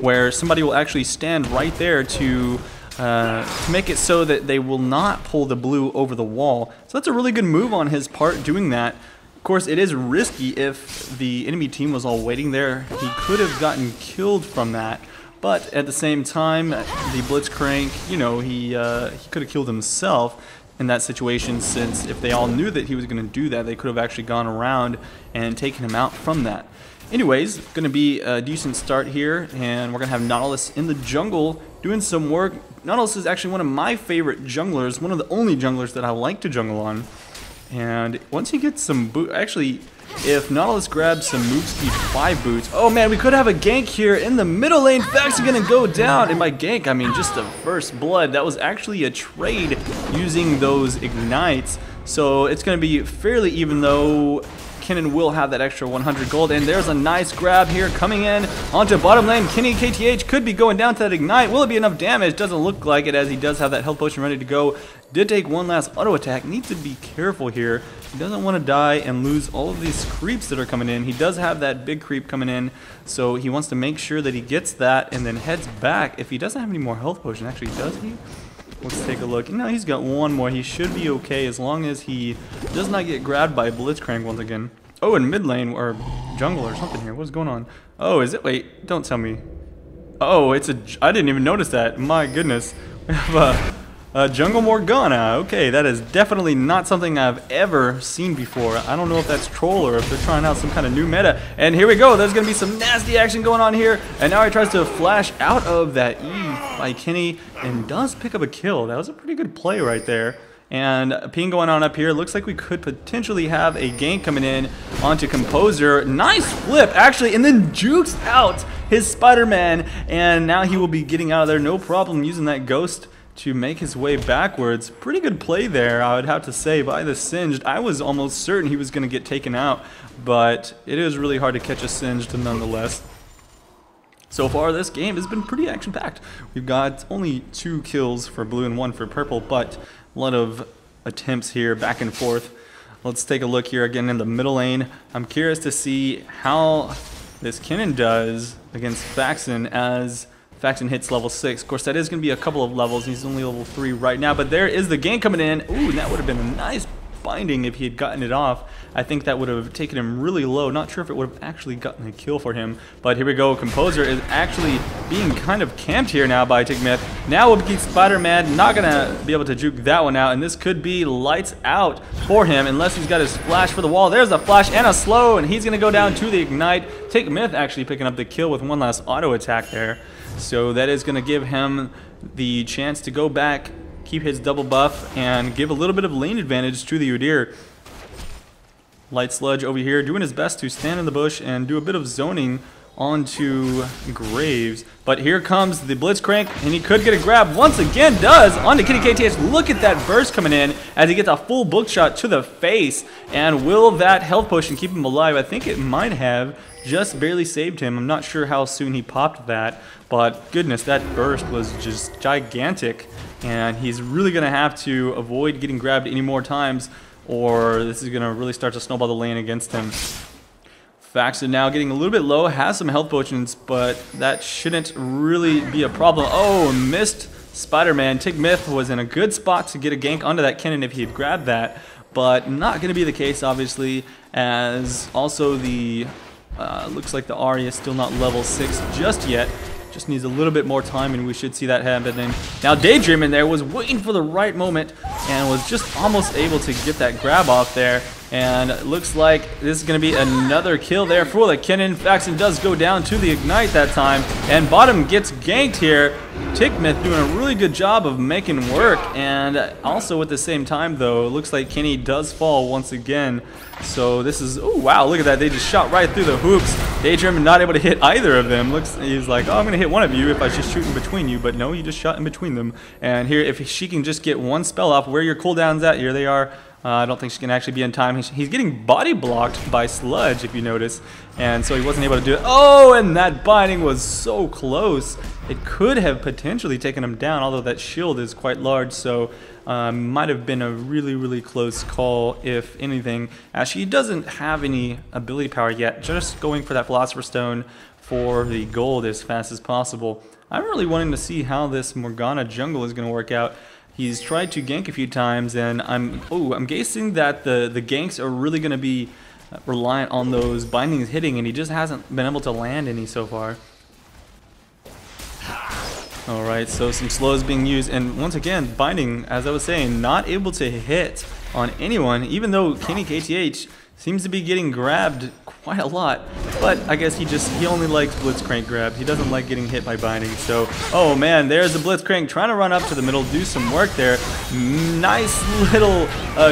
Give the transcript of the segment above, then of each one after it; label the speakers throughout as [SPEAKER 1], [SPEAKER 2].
[SPEAKER 1] where somebody will actually stand right there to make it so that they will not pull the blue over the wall. So that's a really good move on his part doing that. Of course, it is risky if the enemy team was all waiting there. He could have gotten killed from that. But at the same time, the Blitzcrank, you know, he could have killed himself in that situation, since if they all knew that he was going to do that, they could have actually gone around and taken him out from that. Anyways, going to be a decent start here, and we're going to have Nautilus in the jungle doing some work. Nautilus is actually one of my favorite junglers, one of the only junglers that I like to jungle on. And once he gets some boot, actually, if Nautilus grabs some move speed 5 boots, oh man, we could have a gank here in the middle lane. xxPhaxen gonna go down, and by gank I mean just the first blood. That was actually a trade using those ignites, so it's gonna be fairly even, though Kennen will have that extra 100 gold, and there's a nice grab here coming in onto bottom lane. Kenny KTH could be going down to that ignite. Will it be enough damage? Doesn't look like it, as he does have that health potion ready to go. Did take one last auto attack. Needs to be careful here. He doesn't want to die and lose all of these creeps that are coming in. He does have that big creep coming in, so he wants to make sure that he gets that and then heads back. If he doesn't have any more health potion, actually, does he? Let's take a look. No, he's got one more. He should be okay as long as he does not get grabbed by Blitzcrank once again. Oh, in mid lane or jungle or something here. What's going on? Oh, is it? Wait, don't tell me. Oh, it's a. I didn't even notice that. My goodness. We have a jungle Morgana. Okay, that is definitely not something I've ever seen before. I don't know if that's troll or if they're trying out some kind of new meta. And here we go. There's going to be some nasty action going on here. And now he tries to flash out of that E by Kenny and does pick up a kill. That was a pretty good play right there. And a ping going on up here. Looks like we could potentially have a gank coming in onto Composer. Nice flip, actually, and then jukes out his Spider-Man. And now he will be getting out of there, no problem, using that ghost to make his way backwards. Pretty good play there, I would have to say, by the Singed. I was almost certain he was going to get taken out, but it is really hard to catch a Singed nonetheless. So far, this game has been pretty action-packed. We've got only 2 kills for blue and 1 for purple, but a lot of attempts here, back and forth. Let's take a look here again in the middle lane. I'm curious to see how this Kennen does against xxPhaxen as xxPhaxen hits level 6. Of course, that is going to be a couple of levels. He's only level 3 right now, but there is the gank coming in. Ooh, that would have been a nice binding if he had gotten it off. I think that would have taken him really low. Not sure if it would have actually gotten a kill for him, but here we go. Composer is actually being kind of camped here now by xxMyth. Now we'll keep Spider-Man, not gonna be able to juke that one out, and this could be lights out for him unless he's got his flash for the wall. There's a flash and a slow, and he's gonna go down to the ignite. xxMyth actually picking up the kill with one last auto attack there, so that is gonna give him the chance to go back, keep his double buff, and give a little bit of lane advantage to the Udyr. Light Sludge over here doing his best to stand in the bush and do a bit of zoning onto Graves. But here comes the Blitzcrank, and he could get a grab once again, does, onto Kitty KTH. Look at that burst coming in as he gets a full book shot to the face. And will that health potion keep him alive? I think it might have. Just barely saved him. I'm not sure how soon he popped that, but goodness, that burst was just gigantic. And he's really going to have to avoid getting grabbed any more times, or this is going to really start to snowball the lane against him. xxPhaxen now getting a little bit low, has some health potions, but that shouldn't really be a problem. Oh, missed Spider-Man. xxMyth was in a good spot to get a gank onto that Kennen if he had grabbed that, but not going to be the case, obviously, as also the looks like the Ahri is still not level 6 just yet. Just needs a little bit more time, and we should see that happening. Now Daydream in there was waiting for the right moment and was just almost able to get that grab off there. And it looks like this is going to be another kill there for the Kennen. xxPhaxen does go down to the ignite that time, and bottom gets ganked here. xxMyth doing a really good job of making work, and also at the same time though, it looks like Kenny does fall once again. So this is, oh wow, look at that, they just shot right through the hoops. Daydream not able to hit either of them. He's like, oh, I'm going to hit one of you if I just shoot in between you, but no, you just shot in between them. And here, if she can just get one spell off, where your cooldowns at, here they are. I don't think she can actually be in time. He's getting body blocked by Sludge, if you notice, and so he wasn't able to do it. Oh, and that binding was so close. It could have potentially taken him down, although that shield is quite large, so might have been a really, really close call, if anything. She doesn't have any ability power yet, just going for that Philosopher's Stone for the gold as fast as possible. I'm really wanting to see how this Morgana jungle is going to work out. He's tried to gank a few times, and I'm guessing that the ganks are really going to be reliant on those bindings hitting, and he just hasn't been able to land any so far. Alright, so some slows being used, and once again, binding, as I was saying, not able to hit on anyone, even though Kenny KTH seems to be getting grabbed quite a lot, but I guess he only likes Blitzcrank grabbed. He doesn't like getting hit by binding. So, oh man, there's the Blitzcrank trying to run up to the middle, do some work there. Nice little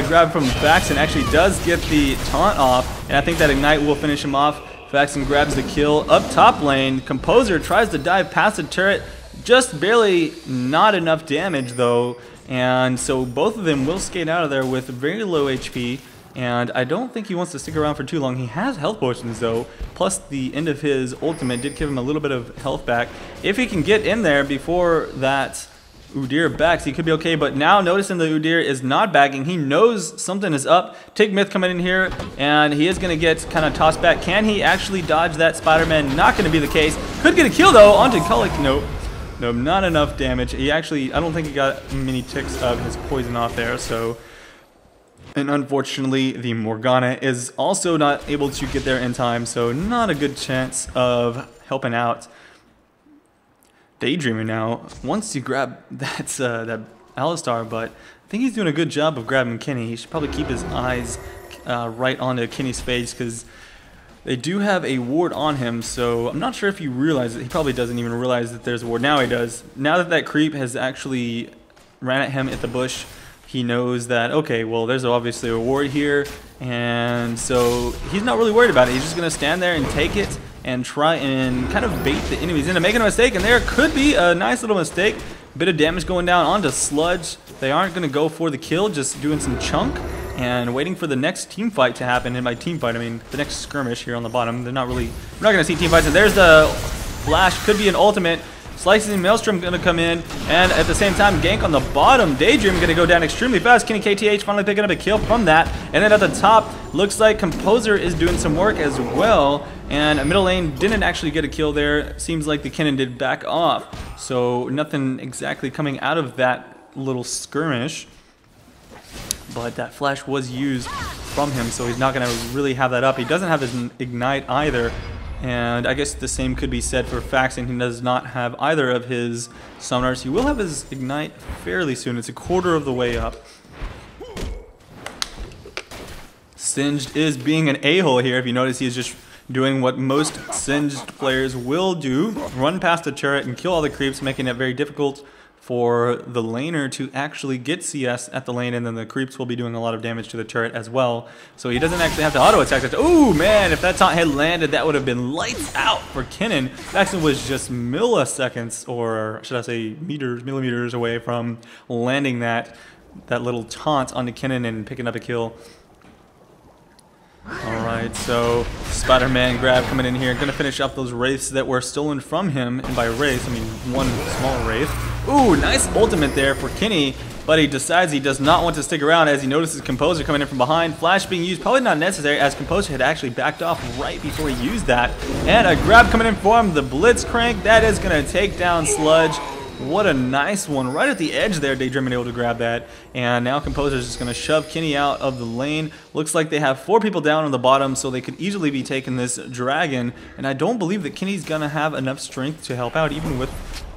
[SPEAKER 1] grab from xxPhaxen, actually does get the taunt off, and I think that Ignite will finish him off. xxPhaxen grabs the kill up top lane. Composer tries to dive past the turret, just barely, not enough damage though, and so both of them will skate out of there with very low HP. And I don't think he wants to stick around for too long. He has health potions though, plus the end of his ultimate did give him a little bit of health back. If he can get in there before that Udyr backs, he could be okay, but now noticing the Udyr is not backing, he knows something is up. Myth coming in here, and he is going to get kind of tossed back. Can he actually dodge that Spider-Man? Not going to be the case. Could get a kill though onto Kulik. Nope, not enough damage. He actually, I don't think he got many ticks of his poison off there, so... And unfortunately, the Morgana is also not able to get there in time, so not a good chance of helping out. Daydreamer now wants to grab that Alistar, but I think he's doing a good job of grabbing Kenny. He should probably keep his eyes right onto Kenny's face, because they do have a ward on him, so I'm not sure if he realizes it. He probably doesn't even realize that there's a ward. Now he does. Now that creep has actually ran at him at the bush, he knows that, okay, well, there's obviously a ward here, and so he's not really worried about it. He's just going to stand there and take it and try and kind of bait the enemies into making a mistake, and there could be a nice little mistake. A bit of damage going down onto Sludge. They aren't going to go for the kill, just doing some chunk and waiting for the next team fight to happen. And by team fight, I mean the next skirmish here on the bottom. We're not going to see team fights. And there's the flash, could be an ultimate. Slicing Maelstrom going to come in, and at the same time, gank on the bottom. Daydream going to go down extremely fast. Kenny KTH finally picking up a kill from that. And then at the top, looks like Composer is doing some work as well. And middle lane didn't actually get a kill there. Seems like the Kennen did back off. So nothing exactly coming out of that little skirmish. But that flash was used from him, so he's not going to really have that up. He doesn't have his Ignite either. And I guess the same could be said for xxPhaxen. He does not have either of his summoners. He will have his Ignite fairly soon. It's a quarter of the way up. Singed is being an a-hole here. If you notice, he is just doing what most Singed players will do. Run past the turret and kill all the creeps, making it very difficult for the laner to actually get CS at the lane, and then the creeps will be doing a lot of damage to the turret as well. So he doesn't actually have to auto attack it. Oh man, if that taunt had landed, that would have been lights out for Kennen. xxPhaxen was just milliseconds, or should I say millimeters away from landing that little taunt onto Kennen and picking up a kill. Alright, so Spider-Man grab coming in here, gonna finish up those wraiths that were stolen from him, and by wraiths I mean one small wraith. Ooh, nice ultimate there for Kenny, but he decides he does not want to stick around as he notices Composer coming in from behind. Flash being used, probably not necessary, as Composer had actually backed off right before he used that. And a grab coming in for him, the Blitzcrank, that is gonna take down Sludge. What a nice one, right at the edge there. Daydream able to grab that, and now Composer is just going to shove Kenny out of the lane. Looks like they have 4 people down on the bottom, so they could easily be taking this dragon, and I don't believe that Kenny's going to have enough strength to help out, even with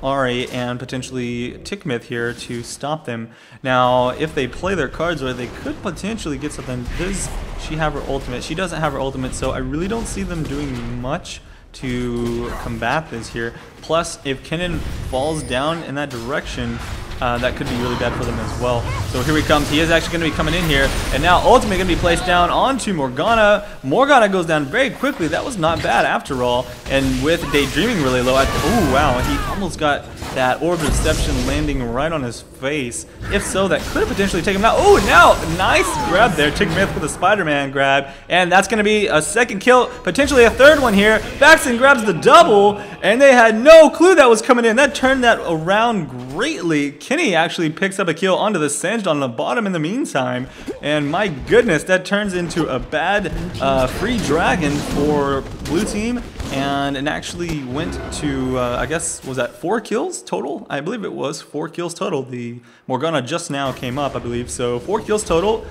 [SPEAKER 1] Ahri and potentially Myth here to stop them. Now, if they play their cards right, they could potentially get something. Does she have her ultimate? She doesn't have her ultimate, so I really don't see them doing much to combat this here. Plus, if Kennen falls down in that direction, that could be really bad for them as well. So here he comes. He is actually going to be coming in here, and now ultimate going to be placed down onto Morgana. Morgana goes down very quickly. That was not bad after all. And with Daydreaming really low, oh wow, he almost got that Orb of Deception landing right on his face. If so, that could have potentially taken him out. Oh, now nice grab there. Myth with a Spider-Man grab, and that's going to be a second kill, potentially a third one here. xxPhaxen grabs the double, and they had no clue that was coming in. That turned that around greatly. Kenny actually picks up a kill onto the Singed on the bottom in the meantime. And my goodness, that turns into a bad free dragon for blue team. And it actually went to, I guess, was that 4 kills total? I believe it was 4 kills total. The Morgana just now came up, I believe. So 4 kills total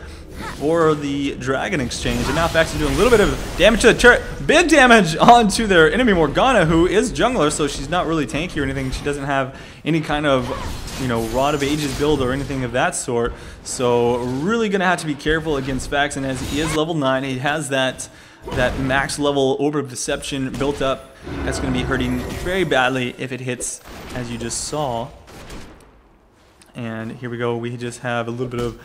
[SPEAKER 1] for the dragon exchange. And now xxPhaxen doing a little bit of damage to the turret. Big damage onto their enemy Morgana, who is jungler, so she's not really tanky or anything. She doesn't have any kind of, you know, Rod of Ages build or anything of that sort. So really gonna have to be careful against xxPhaxen, as he is level 9. He has that max level Orb of Deception built up. That's going to be hurting very badly if it hits, as you just saw. And here we go. We just have a little bit of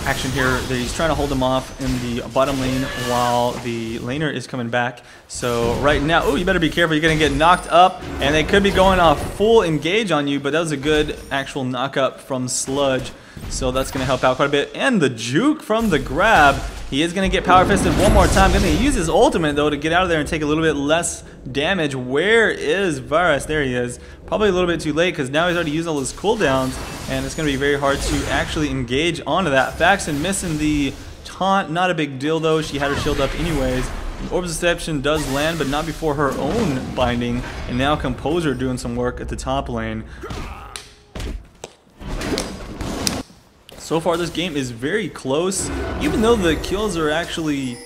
[SPEAKER 1] action here. He's trying to hold him off in the bottom lane while the laner is coming back. So right now, oh, you better be careful. You're going to get knocked up, and they could be going off full engage on you, but that was a good actual knock up from Sludge. So that's going to help out quite a bit. And the juke from the grab. He is going to get power fisted one more time. Going to use his ultimate, though, to get out of there and take a little bit less damage. Where is Varus? There he is. Probably a little bit too late, because now he's already used all his cooldowns, and it's going to be very hard to actually engage onto that. xxPhaxen missing the taunt. Not a big deal, though. She had her shield up anyways. Orb's Deception does land, but not before her own binding. And now Composer doing some work at the top lane. So far, this game is very close. Even though the kills are actually,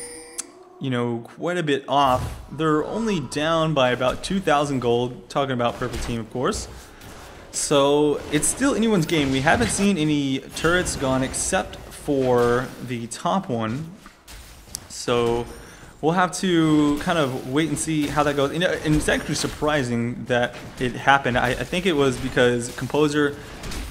[SPEAKER 1] you know, quite a bit off, they're only down by about 2,000 gold. Talking about purple team, of course. So it's still anyone's game. We haven't seen any turrets gone except for the top one. So we'll have to kind of wait and see how that goes. You know, and it's actually surprising that it happened. I think it was because Composer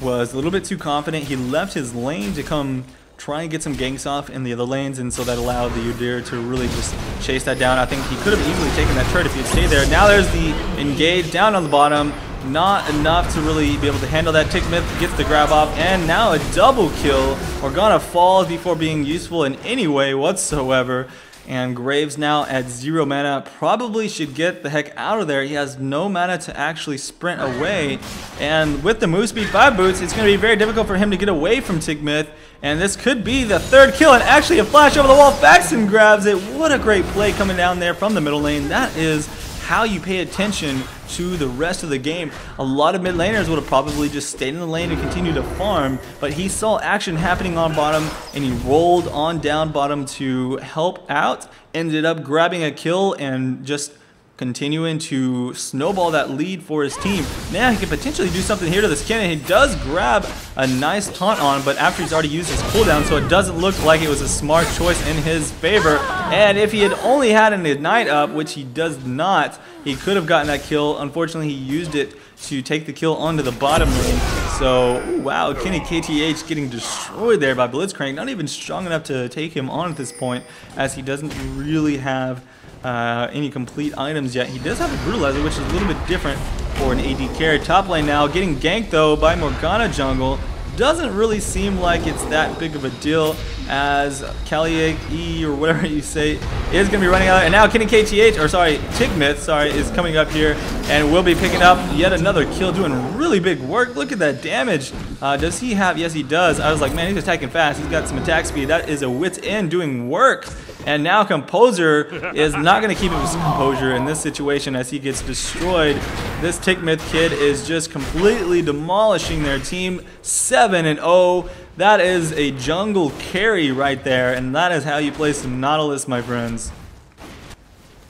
[SPEAKER 1] was a little bit too confident. He left his lane to come try and get some ganks off in the other lanes, and so that allowed the Udyr to really just chase that down. I think he could have easily taken that turret if he had stayed there. Now there's the engage down on the bottom. Not enough to really be able to handle that. xxPhaxen gets the grab off, and now a double kill. Morgana falls before being useful in any way whatsoever. And Graves now at 0 mana probably should get the heck out of there. He has no mana to actually sprint away. And with the move speed 5 boots, it's going to be very difficult for him to get away from xxPhaxen. And this could be the 3rd kill, and actually a flash over the wall. xxPhaxen grabs it. What a great play coming down there from the middle lane. That is how you pay attention to the rest of the game. A lot of mid laners would have probably just stayed in the lane and continued to farm, but he saw action happening on bottom and he rolled on down bottom to help out, ended up grabbing a kill and just continuing to snowball that lead for his team. Now he can potentially do something here to this Kennen. He does grab a nice taunt on, but after he's already used his cooldown, so it doesn't look like it was a smart choice in his favor. And if he had only had an ignite up, which he does not, he could have gotten that kill. Unfortunately, he used it to take the kill onto the bottom lane. So, ooh, wow, Kenny KTH getting destroyed there by Blitzcrank. Not even strong enough to take him on at this point, as he doesn't really have any complete items yet. He does have a Brutalizer, which is a little bit different for an AD carry. Top lane now getting ganked though by Morgana jungle. Doesn't really seem like it's that big of a deal, as Kaliak E or whatever you say is going to be running out. And now Kenny KTH, or sorry, xxPhaxen, is coming up here and will be picking up yet another kill, doing really big work. Look at that damage. Does he have? Yes, he does. I was like, man, he's attacking fast. He's got some attack speed. That is a wit's end doing work. And now Composer is not going to keep his composure in this situation as he gets destroyed. This xxPhaxen kid is just completely demolishing their team. 7-0. That is a jungle carry right there, and that is how you play some Nautilus, my friends.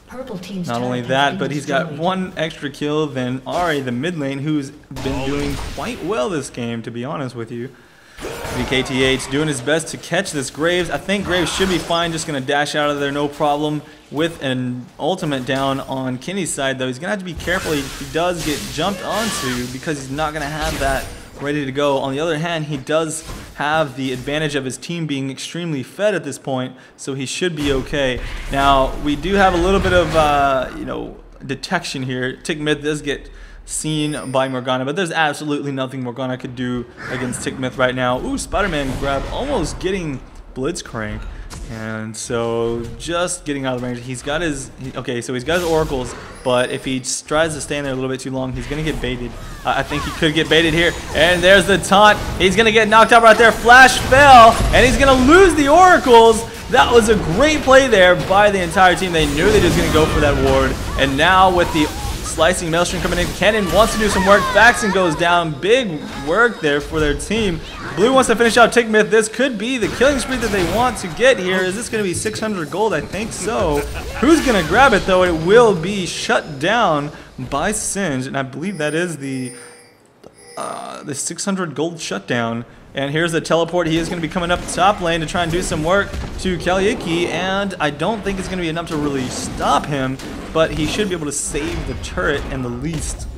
[SPEAKER 2] Purple team's
[SPEAKER 1] Not only that, but he's got one extra kill than Ahri, the mid lane, who's been doing quite well this game, to be honest with you. KTH doing his best to catch this Graves. I think Graves should be fine, just going to dash out of there, no problem. With an ultimate down on Kenny's side, though, he's going to have to be careful. He does get jumped onto because he's not going to have that ready to go. On the other hand, he does have the advantage of his team being extremely fed at this point, so he should be okay. Now, we do have a little bit of, you know, detection here. xxPhaxen does get seen by Morgana, but there's absolutely nothing Morgana could do against xxPhaxen right now. Ooh, Spider-Man grab, almost getting Blitzcrank. And so just getting out of range. He's got his okay, so he's got his oracles, but if he tries to stay in there a little bit too long, he's gonna get baited. I think he could get baited here. And there's the taunt. He's gonna get knocked out right there. Flash fell, and he's gonna lose the oracles. That was a great play there by the entire team. They knew they were gonna go for that ward. And now with the slicing maelstrom coming in, Kennen wants to do some work. Phaxen goes down. Big work there for their team. Blue wants to finish out Tickmith. This could be the killing spree that they want to get here. Is this going to be 600 gold? I think so. Who's going to grab it though? It will be shut down by Singe, and I believe that is the 600 gold shutdown. And here's the teleport. He is going to be coming up top lane to try and do some work to Kalyiki, and I don't think it's going to be enough to really stop him, but he should be able to save the turret and the least.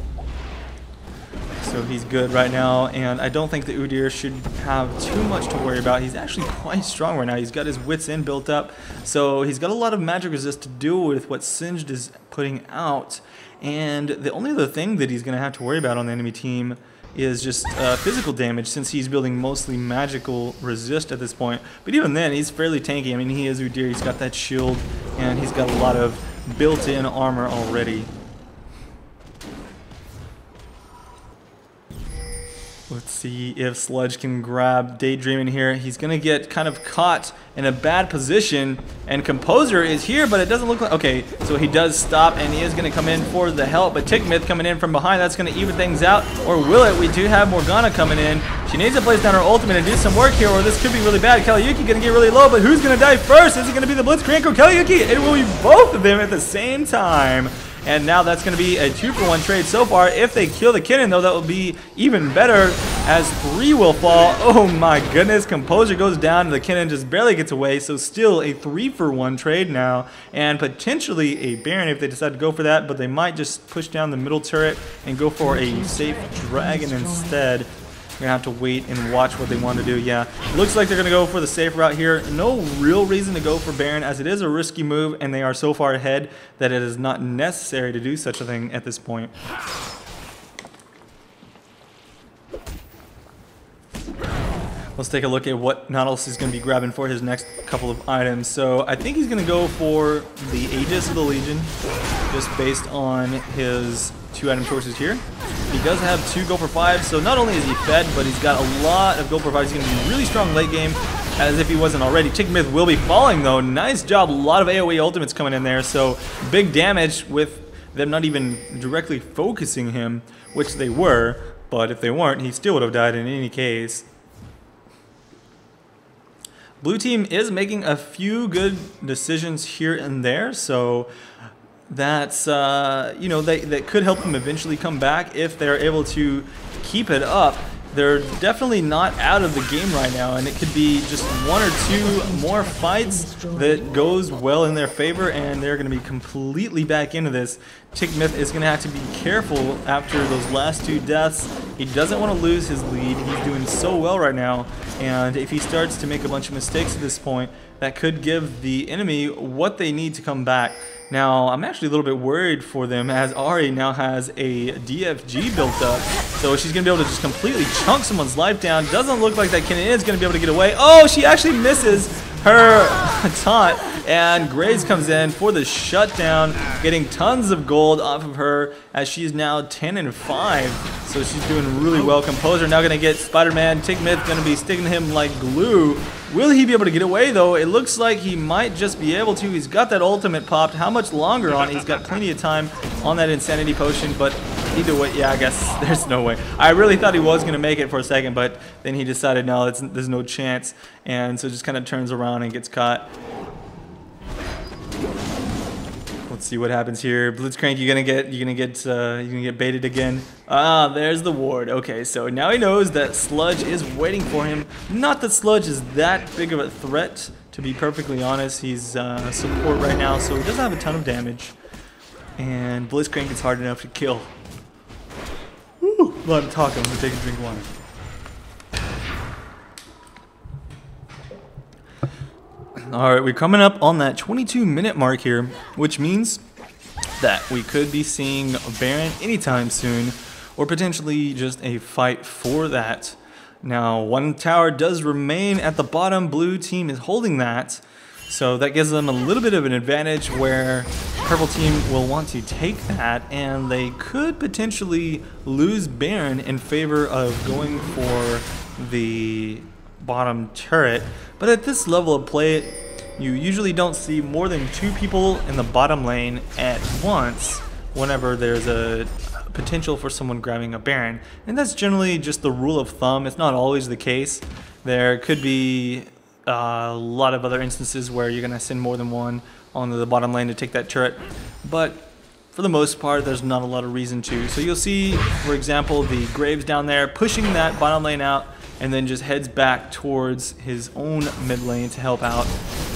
[SPEAKER 1] So he's good right now, and I don't think the Udyr should have too much to worry about. He's actually quite strong right now. He's got his wits in built up, so he's got a lot of magic resist to deal with what Singed is putting out. And the only other thing that he's going to have to worry about on the enemy team is just physical damage, since he's building mostly magical resist at this point. But even then, he's fairly tanky. I mean, he is Udyr. He's got that shield, and he's got a lot of built-in armor already. Let's see if Sludge can grab Daydream in here. He's going to get kind of caught in a bad position, and Composer is here, but it doesn't look like... Okay, so he does stop, and he is going to come in for the help, but Tickmith coming in from behind, that's going to even things out. Or will it? We do have Morgana coming in. She needs to place down her ultimate and do some work here, or this could be really bad. Kalyiki going to get really low, but who's going to die first? Is it going to be the Blitzcrank or Kalyiki? It will be both of them at the same time. And now that's going to be a 2-for-1 trade so far. If they kill the Kennen, though, that will be even better, as 3 will fall. Oh my goodness, Composure goes down, and the Kennen just barely gets away. So still a 3-for-1 trade now, and potentially a Baron if they decide to go for that, but they might just push down the middle turret and go for a safe Dragon instead. We're going to have to wait and watch what they want to do. Yeah, looks like they're going to go for the safe route here. No real reason to go for Baron, as it is a risky move, and they are so far ahead that it is not necessary to do such a thing at this point. Let's take a look at what Nautilus is going to be grabbing for his next couple of items. So I think he's going to go for the Aegis of the Legion, just based on his 2 item choices here. He does have 2 go for 5, so not only is he fed, but he's got a lot of go for 5. He's going to be really strong late game, as if he wasn't already. Tickmith will be falling though. Nice job. A lot of AoE ultimates coming in there, so big damage with them not even directly focusing him, which they were, but if they weren't, he still would have died in any case. Blue team is making a few good decisions here and there, so that's, you know, that could help them eventually come back if they're able to keep it up. They're definitely not out of the game right now, and it could be just 1 or 2 more fights that goes well in their favor, and they're going to be completely back into this. Tickmith is going to have to be careful after those last 2 deaths. He doesn't want to lose his lead. He's doing so well right now, and if he starts to make a bunch of mistakes at this point, that could give the enemy what they need to come back. Now, I'm actually a little bit worried for them, as Ahri now has a DFG built up. So she's going to be able to just completely chunk someone's life down. Doesn't look like that Kennen is going to be able to get away. Oh, she actually misses her taunt, and Graves comes in for the shutdown, getting tons of gold off of her, as she's now 10 and 5. So she's doing really well. Composer now going to get Spider-Man. Tickmith going to be sticking to him like glue. Will he be able to get away though? It looks like he might just be able to. He's got that ultimate popped. How much longer on it? He's got plenty of time on that insanity potion, but either way, yeah, I guess there's no way. I really thought he was going to make it for a second, but then he decided no, there's no chance, and so just kind of turns around and gets caught. Let's see what happens here. Blitzcrank, you're gonna get baited again. Ah, there's the ward. Okay, so now he knows that Sludge is waiting for him. Not that Sludge is that big of a threat, to be perfectly honest. He's support right now, so he doesn't have a ton of damage. And Blitzcrank is hard enough to kill. Woo! A lot of talking. I'm gonna take a drink of water. Alright, we're coming up on that 22-minute mark here, which means that we could be seeing a Baron anytime soon, or potentially just a fight for that. Now, 1 tower does remain at the bottom. Blue team is holding that. So that gives them a little bit of an advantage where purple team will want to take that, and they could potentially lose Baron in favor of going for the bottom turret. But at this level of play, you usually don't see more than 2 people in the bottom lane at once whenever there's a potential for someone grabbing a Baron. And that's generally just the rule of thumb. It's not always the case. There could be a lot of other instances where you're going to send more than one onto the bottom lane to take that turret, but for the most part there's not a lot of reason to. So you'll see, for example, the Graves down there pushing that bottom lane out and then just heads back towards his own mid lane to help out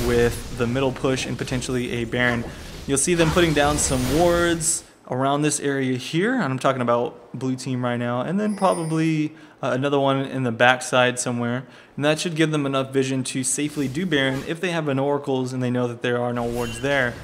[SPEAKER 1] with the middle push and potentially a Baron. You'll see them putting down some wards around this area here, and I'm talking about blue team right now, and then probably another one in the backside somewhere, and that should give them enough vision to safely do Baron if they have an oracles and they know that there are no wards there.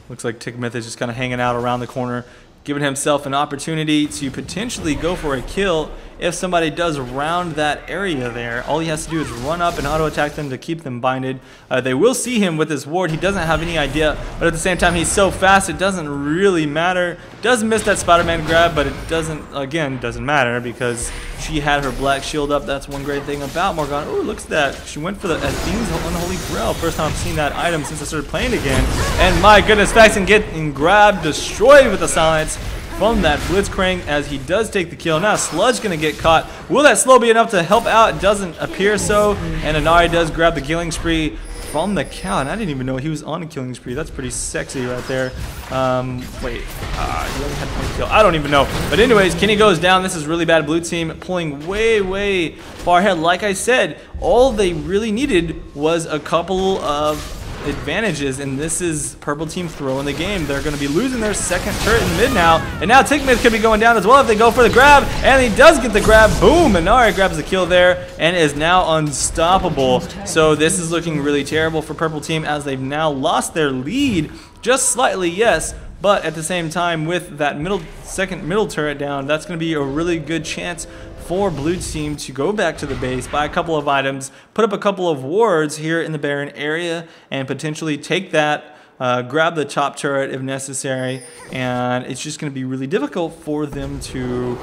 [SPEAKER 1] Looks like Tickmith is just kind of hanging out around the corner, giving himself an opportunity to potentially go for a kill if somebody does round that area there. All he has to do is run up and auto attack them to keep them binded. They will see him with his ward. He doesn't have any idea, but at the same time he's so fast it doesn't really matter. Does miss that Spider-Man grab, but it doesn't matter because she had her black shield up. That's one great thing about Morgana. Oh, looks at that. She went for the Athene's Unholy Grail. First time I've seen that item since I started playing again. And my goodness, Faxen getting grabbed, destroyed with the silence from that Blitzcrank as he does take the kill. Now Sludge gonna get caught. Will that slow be enough to help out? It doesn't appear so. And Ahri does grab the killing spree from the cow, and I didn't even know he was on a killing spree. That's pretty sexy right there. He only had 1 kill. I don't even know. But anyways, Kenny goes down. This is really bad. Blue team pulling way far ahead. Like I said, all they really needed was a couple of advantages, and this is purple team throwing the game. They're going to be losing their second turret in the mid now, and now Tickmith could be going down as well if they go for the grab, and he does get the grab. Boom, and Ahri grabs the kill there and is now unstoppable. So this is looking really terrible for purple team as they've now lost their lead just slightly, yes, but at the same time with that second middle turret down, that's going to be a really good chance for blue team to go back to the base, buy a couple of items, put up a couple of wards here in the Baron area, and potentially take that, grab the top turret if necessary, and it's just going to be really difficult for them to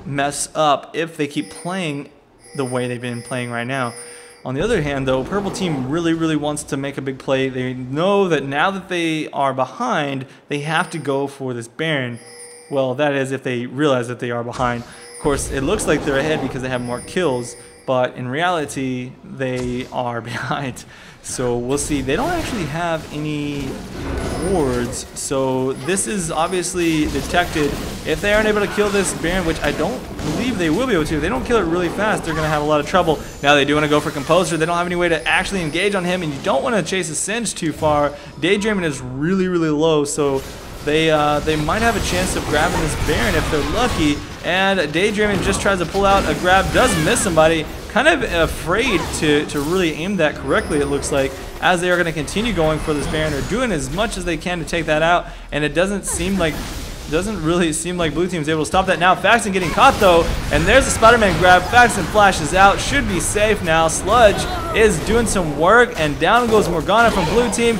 [SPEAKER 1] mess up if they keep playing the way they've been playing right now. On the other hand, though, purple team really wants to make a big play. They know that now that they are behind, they have to go for this Baron. Well, that is if they realize that they are behind. Of course, it looks like they're ahead because they have more kills, but in reality, they are behind. So we'll see. They don't actually have any wards, so this is obviously detected. If they aren't able to kill this Baron, which I don't believe they will be able to, if they don't kill it really fast, they're going to have a lot of trouble. Now they do want to go for Composer. They don't have any way to actually engage on him, and you don't want to chase a Singe too far. Daydreaming is really low, so they might have a chance of grabbing this Baron if they're lucky. And Daydreaming just tries to pull out a grab, does miss somebody. Kind of afraid to really aim that correctly, it looks like, as they are going to continue going for this Baron. They're doing as much as they can to take that out, and it doesn't really seem like blue team is able to stop that. Now Faxen getting caught though, and there's a Spider-Man grab. Faxen flashes out, should be safe now. Sludge is doing some work, and down goes Morgana from blue team.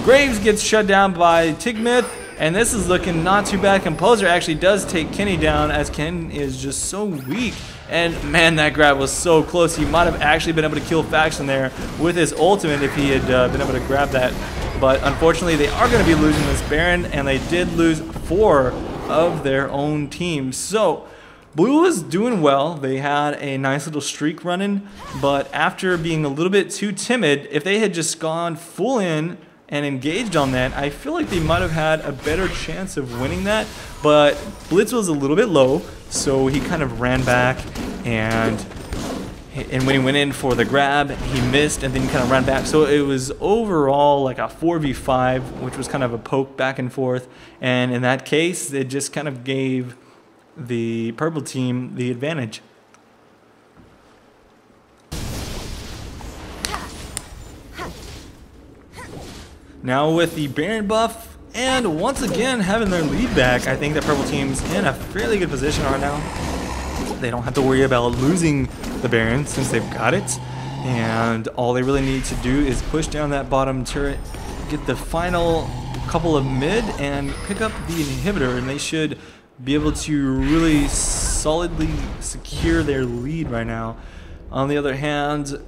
[SPEAKER 1] Graves gets shut down by Tickmith, and this is looking not too bad. Composer actually does take Kenny down, as Ken is just so weak. And man, that grab was so close. He might have actually been able to kill Faxen there with his ultimate if he had been able to grab that. But unfortunately, they are going to be losing this Baron, and they did lose 4 of their own team. So blue was doing well. They had a nice little streak running, but after being a little bit too timid, if they had just gone full in and engaged on that, I feel like they might have had a better chance of winning that. But Blitz was a little bit low, so he kind of ran back, and when he went in for the grab, he missed, and then he kind of ran back. So it was overall like a 4v5, which was kind of a poke back and forth, and in that case, it just kind of gave the purple team the advantage. Now with the Baron buff, and once again having their lead back, I think the purple team's in a fairly good position right now. They don't have to worry about losing the Baron since they've got it. And all they really need to do is push down that bottom turret, get the final couple of mid, and pick up the inhibitor, and they should be able to really solidly secure their lead right now. On the other hand,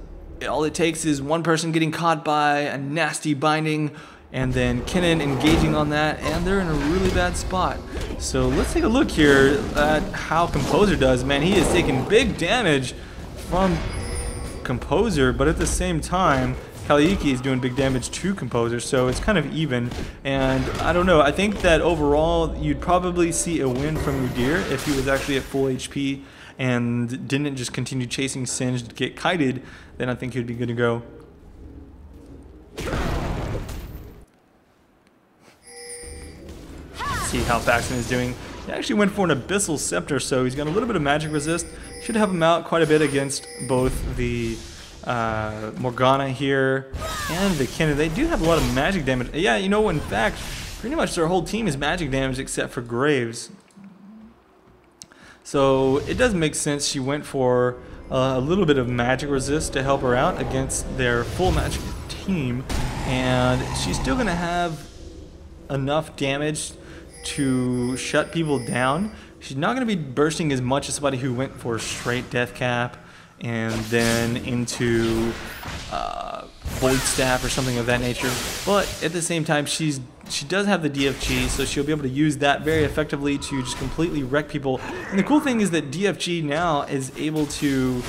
[SPEAKER 1] all it takes is one person getting caught by a nasty binding, and then Kennen engaging on that, and they're in a really bad spot. So let's take a look here at how Composer does. Man, he is taking big damage from Composer, but at the same time, Kaliiki is doing big damage to Composer, so it's kind of even. And I don't know, I think that overall you'd probably see a win from Udyr if he was actually at full HP and didn't just continue chasing Singed to get kited. Then I think he'd be good to go. See how Phaxen is doing. He actually went for an Abyssal Scepter, so he's got a little bit of magic resist. Should have him out quite a bit against both the Morgana here and the Kennen. They do have a lot of magic damage. Yeah, you know, in fact, pretty much their whole team is magic damage except for Graves. So it does make sense she went for a little bit of magic resist to help her out against their full magic team. And she's still going to have enough damage to shut people down. She's not going to be bursting as much as somebody who went for straight death cap and then into Void Staff or something of that nature. But at the same time, she does have the DFG, so she'll be able to use that very effectively to just completely wreck people. And the cool thing is that DFG now is able to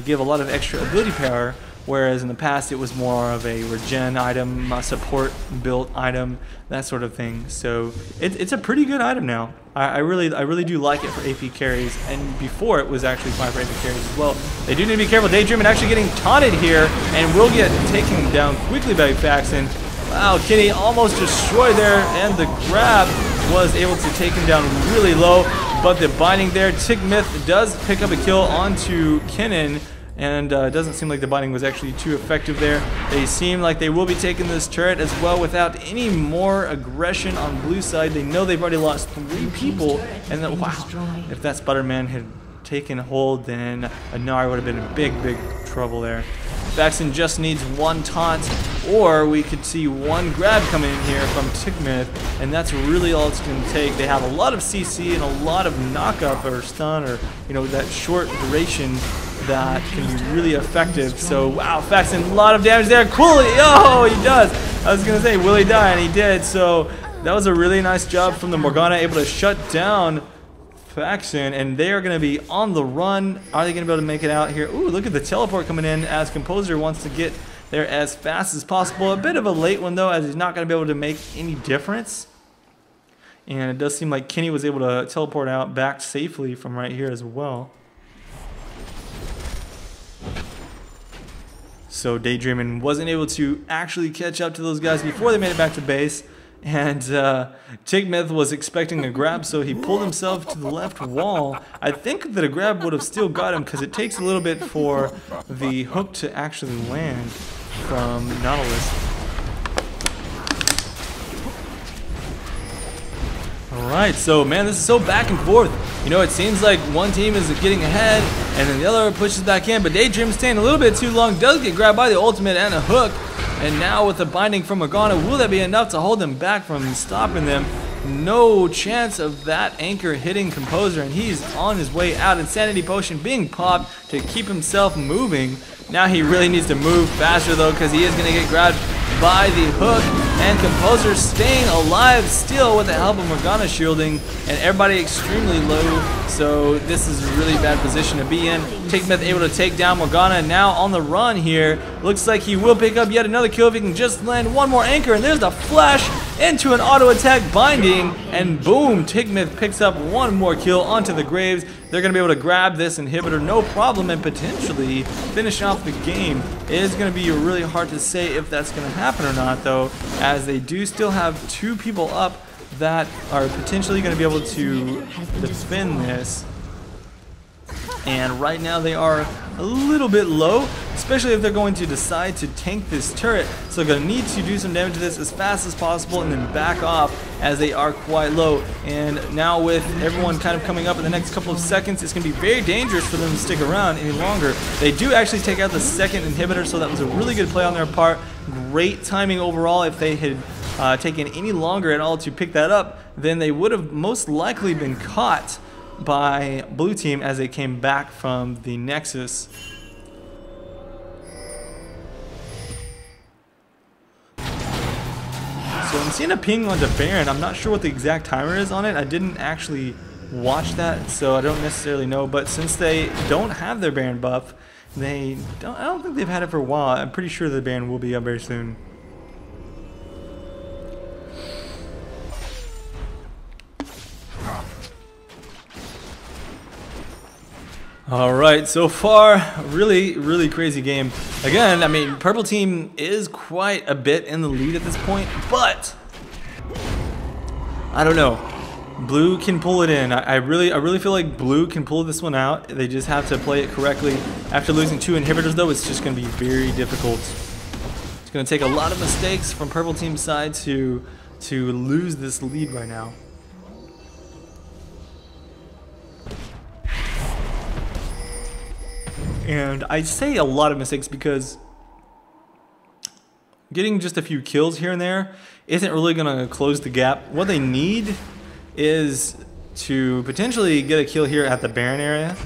[SPEAKER 1] give a lot of extra ability power, whereas in the past it was more of a regen item, a support built item, that sort of thing. So it's a pretty good item now. I really do like it for AP carries, and before it was actually fine for AP carries as well. They do need to be careful. Daydream actually getting taunted here, and will get taken down quickly by Phaxen. Wow, Kitty almost destroyed there, and the grab was able to take him down really low, but the binding there, Tigmith does pick up a kill onto Kennen, and it doesn't seem like the binding was actually too effective there. They seem like they will be taking this turret as well without any more aggression on blue side. They know they've already lost 3 people, and then wow, if that Sputterman had taken hold, then Ahri would have been in big trouble there. Phaxen just needs one taunt, or we could see one grab coming in here from Tigmith, and that's really all it's going to take. They have a lot of CC and a lot of knockup or stun, or you know, that short duration that can be really effective. So wow, Phaxen, a lot of damage there. Cool, oh, he does. I was gonna say, will he die? And he did. So that was a really nice job from the Morgana, able to shut down Phaxen, and they are going to be on the run. Are they going to be able to make it out here? Ooh, look at the teleport coming in as Composer wants to get there as fast as possible. A bit of a late one though, as he's not going to be able to make any difference. And it does seem like Kenny was able to teleport out back safely from right here as well. So Daydreamin' wasn't able to actually catch up to those guys before they made it back to base. And Tigmith was expecting a grab, so he pulled himself to the left wall. I think that a grab would have still got him, because it takes a little bit for the hook to actually land from Nautilus. Alright, so man, this is so back and forth. You know, it seems like one team is getting ahead, and then the other pushes back in, but Daydream staying a little bit too long, does get grabbed by the ultimate and a hook. And now with the binding from Morgana, will that be enough to hold them back from stopping them? No chance of that anchor hitting Composer, and he's on his way out. Insanity Potion being popped to keep himself moving. Now he really needs to move faster though, because he is going to get grabbed by the hook, and Composer staying alive still with the help of Morgana shielding, and everybody extremely low, so this is a really bad position to be in. Tigmith able to take down Morgana, now on the run here. Looks like he will pick up yet another kill if he can just land one more anchor, and there's the flash into an auto attack binding, and boom, Tigmith picks up one more kill onto the Graves. They're going to be able to grab this inhibitor no problem and potentially finish off the game. It is going to be really hard to say if that's going to happen or not though, as they do still have 2 people up that are potentially going to be able to defend this. And right now they are a little bit low, especially if they're going to decide to tank this turret. So they're going to need to do some damage to this as fast as possible and then back off as they are quite low. And now with everyone kind of coming up in the next couple of seconds, it's going to be very dangerous for them to stick around any longer. They do actually take out the second inhibitor, so that was a really good play on their part. Great timing overall. If they had taken any longer at all to pick that up, then they would have most likely been caught by blue team as they came back from the Nexus. So I'm seeing a ping onto Baron. I'm not sure what the exact timer is on it. I didn't actually watch that, so I don't necessarily know. But since they don't have their Baron buff, I don't think they've had it for a while. I'm pretty sure the Baron will be up very soon. Alright, so far, really crazy game. Again, I mean, purple team is quite a bit in the lead at this point, but I don't know. Blue can pull it in. I really feel like blue can pull this one out. They just have to play it correctly. After losing 2 inhibitors though, it's just going to be very difficult. It's going to take a lot of mistakes from purple team's side to lose this lead right now. And I say a lot of mistakes because getting just a few kills here and there isn't really going to close the gap. What they need is to potentially get a kill here at the Baron area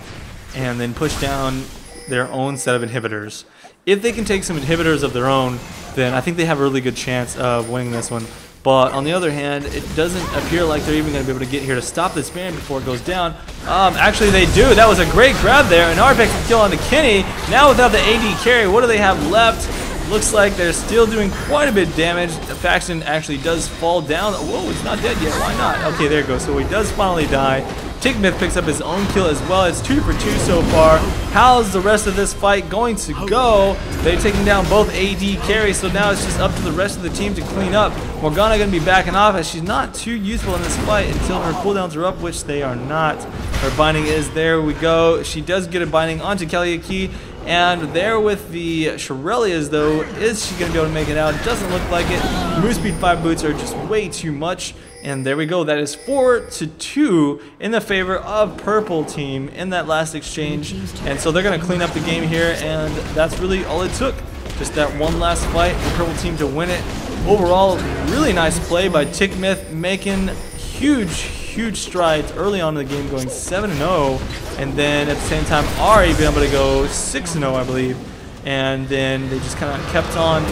[SPEAKER 1] and then push down their own set of inhibitors. If they can take some inhibitors of their own, then I think they have a really good chance of winning this one. But on the other hand, it doesn't appear like they're even going to be able to get here to stop this Baron before it goes down. Actually, they do. That was a great grab there. An RPX kill on the Kenny. Now without the AD carry, what do they have left? Looks like they're still doing quite a bit of damage. The Phaxen actually does fall down. Whoa, it's not dead yet. Why not? Okay, there it goes. So he does finally die. Tigmith picks up his own kill as well. It's 2 for 2 so far. How's the rest of this fight going to go? They're taking down both AD carries, so now it's just up to the rest of the team to clean up. Morgana going to be backing off as she's not too useful in this fight until her cooldowns are up, which they are not. Her binding is there. We go. She does get a binding onto Kaliaki. And there with the Shirelias though, is she going to be able to make it out? It doesn't look like it. Move speed 5 boots are just way too much. And there we go. That is 4-2 in the favor of purple team in that last exchange. And so they're going to clean up the game here, and that's really all it took. Just that one last fight for purple team to win it. Overall, really nice play by Tigmith, making huge strides early on in the game, going 7-0, and then at the same time Ahri being able to go 6-0, I believe. And then they just kind of kept on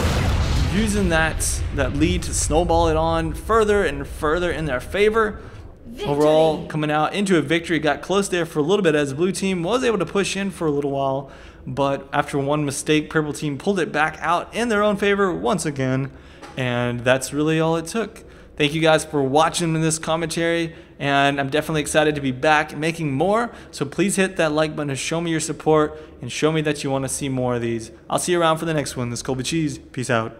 [SPEAKER 1] using that lead to snowball it on further and further in their favor. Victory. Overall, coming out into a victory, got close there for a little bit as the blue team was able to push in for a little while, but after one mistake, purple team pulled it back out in their own favor once again, and that's really all it took. Thank you guys for watching this commentary, and I'm definitely excited to be back making more, so please hit that like button to show me your support and show me that you want to see more of these. I'll see you around for the next one. This is Colby Cheese. Peace out.